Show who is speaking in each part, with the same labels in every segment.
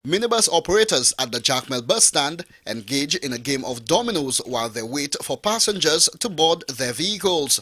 Speaker 1: Minibus operators at the Jacmel bus stand engage in a game of dominoes while they wait for passengers to board their vehicles.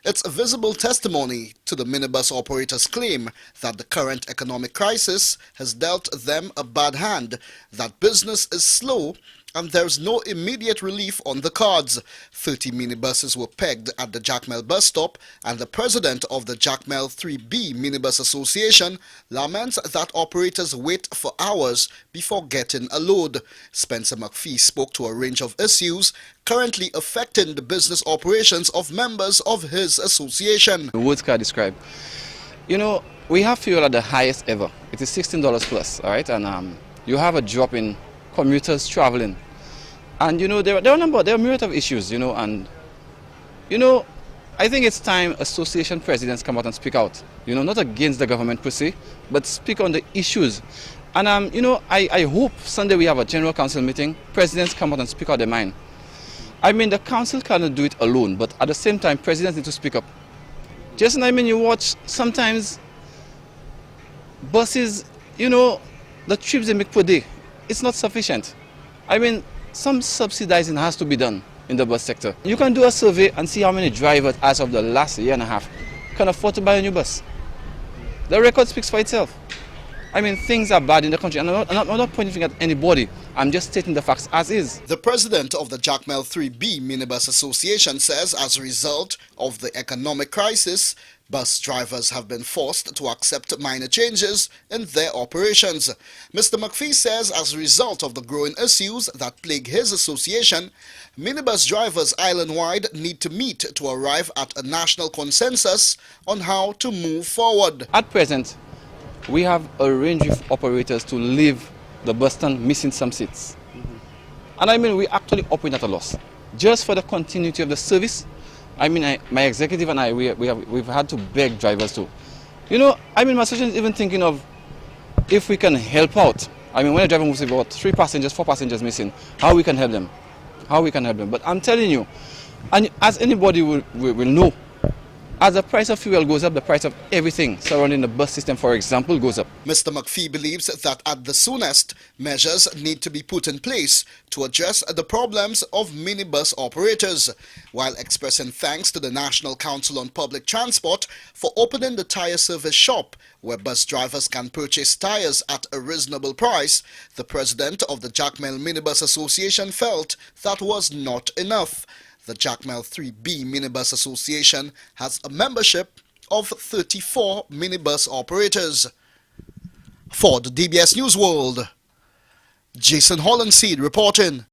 Speaker 1: It's a visible testimony to the minibus operators' claim that the current economic crisis has dealt them a bad hand, that business is slow, and there's no immediate relief on the cards. 30 minibuses were pegged at the Jacmel bus stop, and the president of the Jacmel 3B Minibus Association laments that operators wait for hours before getting a load. Spencer McPhee spoke to a range of issues currently affecting the business operations of members of his association.
Speaker 2: The words can describe. You know, we have fuel at the highest ever. It is $16 plus, all right? And you have a drop in commuters traveling. And you know, there are a myriad of issues, you know, and you know, I think it's time association presidents come out and speak out, you know, not against the government per se, but speak on the issues. And you know, I hope Sunday we have a general council meeting, presidents come out and speak out their mind. I mean, the council cannot do it alone, but at the same time, presidents need to speak up. Just, I mean, you watch sometimes buses, you know, the trips they make per day, it's not sufficient. I mean, some subsidizing has to be done in the bus sector. You can do a survey and see how many drivers, as of the last year and a half, can afford to buy a new bus. The record speaks for itself. I mean, things are bad in the country, and I'm not pointing at anybody. I'm just stating the facts as is.
Speaker 1: The president of the Jacmel 3B Minibus Association says as a result of the economic crisis, bus drivers have been forced to accept minor changes in their operations. Mr. McPhee says as a result of the growing issues that plague his association, minibus drivers island-wide need to meet to arrive at a national consensus on how to move forward.
Speaker 2: At present, we have a range of operators to leave the bus stand missing some seats. And I mean, we actually operate at a loss. Just for the continuity of the service, I mean, my executive and I, we've had to beg drivers to. You know, I mean, my association is even thinking of if we can help out. I mean, when a driver moves about 3 passengers, 4 passengers missing, how we can help them. How we can help them. But I'm telling you, and as anybody will know, as the price of fuel goes up, the price of everything surrounding the bus system, for example, goes up.
Speaker 1: Mr. McPhee believes that at the soonest, measures need to be put in place to address the problems of minibus operators, while expressing thanks to the National Council on Public Transport for opening the tire service shop, where bus drivers can purchase tires at a reasonable price. The president of the Jacmel Minibus Association felt that was not enough. The Jacmel 3B Minibus Association has a membership of 34 minibus operators. For the DBS News World, Jason Hollandseed reporting.